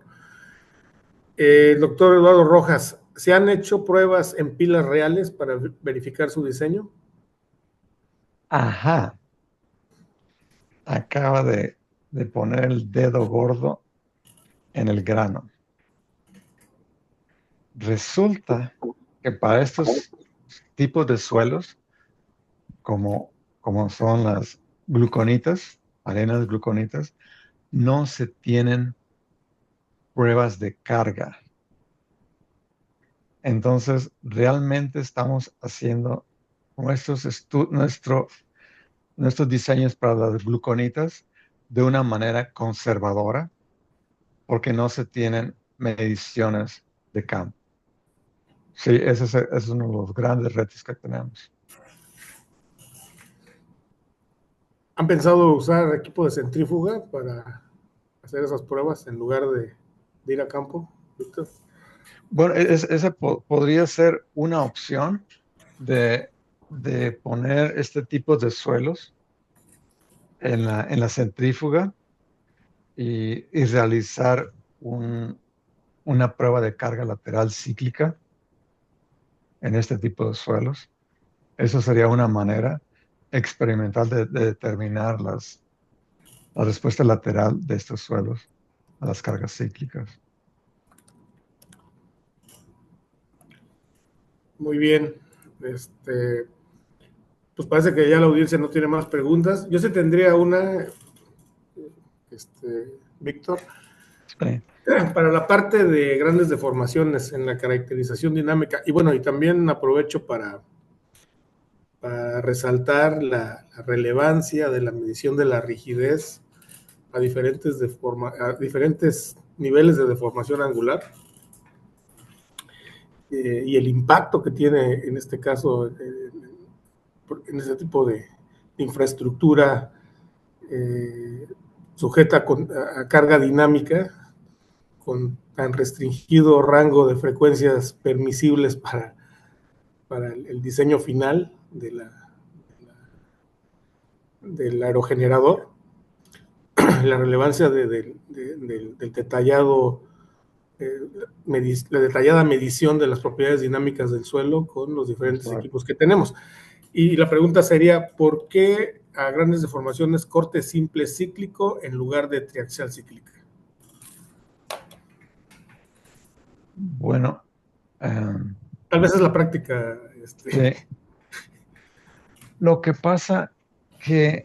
Doctor Eduardo Rojas, ¿se han hecho pruebas en pilas reales para verificar su diseño? Ajá. Acaba de poner el dedo gordo en el grano. Resulta que para estos tipos de suelos, como son las gluconitas, arenas gluconitas, no se tienen pruebas de carga. Entonces, realmente estamos haciendo nuestros diseños para las gluconitas de una manera conservadora, porque no se tienen mediciones de campo. Sí, ese es uno de los grandes retos que tenemos. ¿Han pensado usar equipo de centrífuga para hacer esas pruebas en lugar de ir a campo, Víctor? Bueno, esa podría ser una opción de, de poner este tipo de suelos en la centrífuga y realizar una prueba de carga lateral cíclica en este tipo de suelos. Eso sería una manera experimental de determinar la respuesta lateral de estos suelos a las cargas cíclicas. Muy bien. Pues parece que ya la audiencia no tiene más preguntas. Yo sí tendría una, Víctor, Sí. para la parte de grandes deformaciones en la caracterización dinámica. Y bueno, y también aprovecho para resaltar la relevancia de la medición de la rigidez a diferentes niveles de deformación angular, y el impacto que tiene en este caso en este tipo de infraestructura sujeta a carga dinámica con tan restringido rango de frecuencias permisibles para el diseño final del aerogenerador. La relevancia del detallado, la detallada medición de las propiedades dinámicas del suelo con los diferentes equipos que tenemos. Y la pregunta sería, ¿por qué a grandes deformaciones corte simple cíclico en lugar de triaxial cíclica? Bueno, Tal vez es la práctica. sí. Lo que pasa que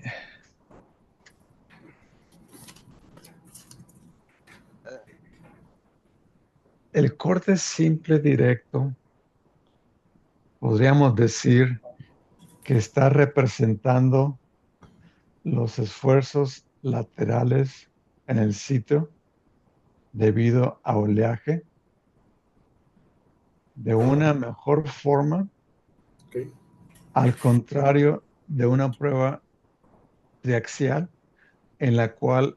el corte simple directo, podríamos decir que está representando los esfuerzos laterales en el sitio debido a oleaje de una mejor forma, Okay. al contrario de una prueba triaxial en la cual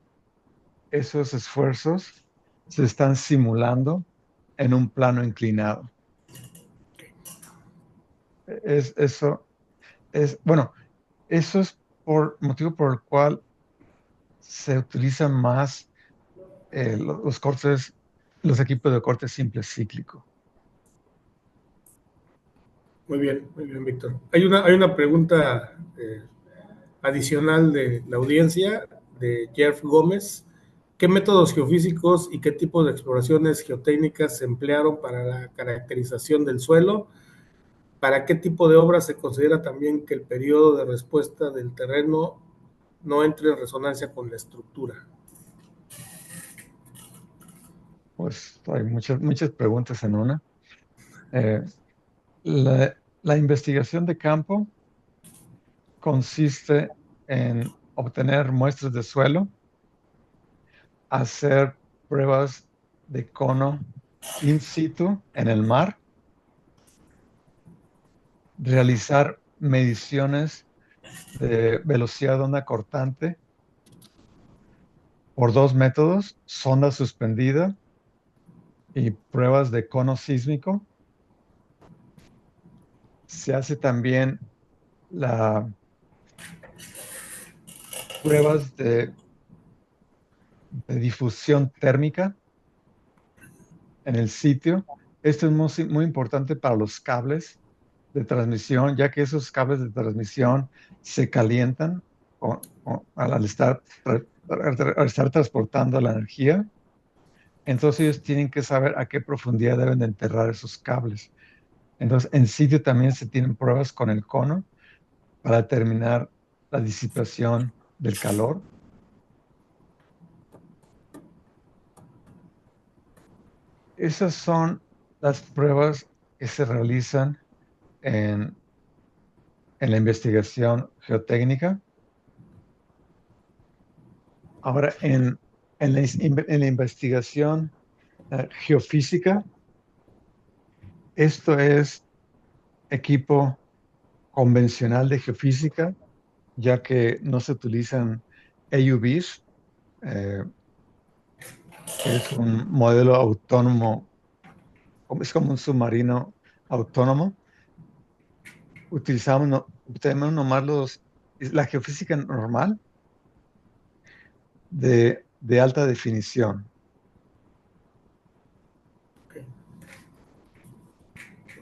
esos esfuerzos se están simulando en un plano inclinado. Eso es, bueno, eso es por motivo por el cual se utilizan más los cortes, los equipos de corte simple cíclico. Muy bien, Víctor. Hay una pregunta adicional de la audiencia, de Jeff Gómez. ¿Qué métodos geofísicos y qué tipo de exploraciones geotécnicas se emplearon para la caracterización del suelo? ¿Para qué tipo de obras se considera también que el periodo de respuesta del terreno no entre en resonancia con la estructura? Pues hay muchas preguntas en una. Eh, la investigación de campo consiste en obtener muestras de suelo, hacer pruebas de cono in situ en el mar, realizar mediciones de velocidad de onda cortante por dos métodos, sonda suspendida y pruebas de cono sísmico. Se hace también pruebas de difusión térmica en el sitio. Esto es muy importante para los cables de transmisión, ya que esos cables de transmisión se calientan al estar transportando la energía. Entonces ellos tienen que saber a qué profundidad deben de enterrar esos cables. Entonces en sitio también se tienen pruebas con el cono para determinar la disipación del calor. Esas son las pruebas que se realizan en, en la investigación geotécnica. Ahora, en la investigación geofísica, esto es equipo convencional de geofísica, ya que no se utilizan AUVs, eh, que es un modelo autónomo, es como un submarino autónomo. Tenemos nomás la geofísica normal de alta definición. Ok,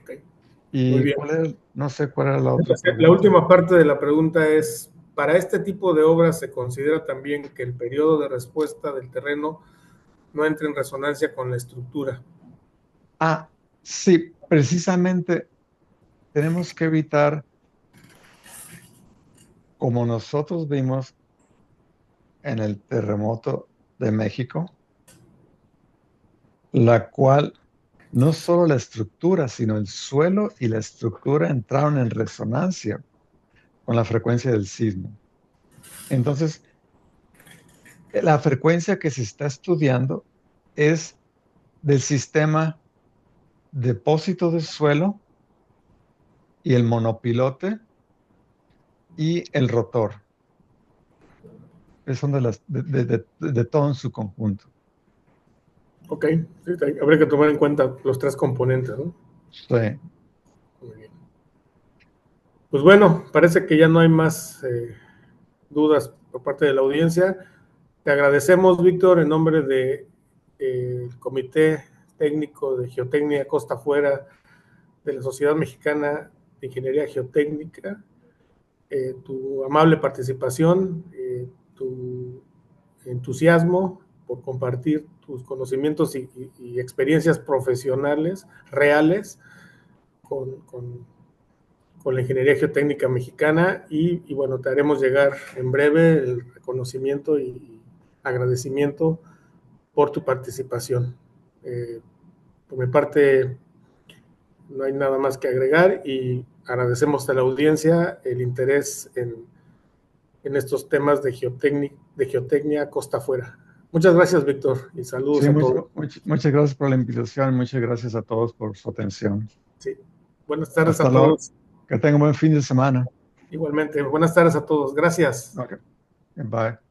ok. Muy ¿Y bien. no sé cuál era la otra La pregunta? última parte de la pregunta es, para este tipo de obras se considera también que el periodo de respuesta del terreno no entre en resonancia con la estructura. Ah, sí, precisamente tenemos que evitar, como nosotros vimos en el terremoto de México, la cual no solo la estructura, sino el suelo y la estructura entraron en resonancia con la frecuencia del sismo. Entonces, la frecuencia que se está estudiando es del sistema depósito de suelo y el monopilote y el rotor. Son de todo en su conjunto. Ok, sí, habría que tomar en cuenta los tres componentes, ¿no? Sí. Muy bien. Pues bueno, parece que ya no hay más dudas por parte de la audiencia. Te agradecemos, Víctor, en nombre de el Comité Técnico de Geotecnia Costa Afuera de la Sociedad Mexicana de Ingeniería Geotécnica, tu amable participación, tu entusiasmo por compartir tus conocimientos y experiencias profesionales reales con la ingeniería geotécnica mexicana y bueno, te haremos llegar en breve el reconocimiento y agradecimiento por tu participación. Por mi parte, no hay nada más que agregar y agradecemos a la audiencia el interés en estos temas de geotecnia costa afuera. Muchas gracias, Víctor, y saludos Sí, a todos. muchas gracias por la invitación, muchas gracias a todos por su atención. Sí. Buenas tardes Hasta a luego, todos. que tengan un buen fin de semana. Igualmente, buenas tardes a todos. Gracias. Okay. Bye.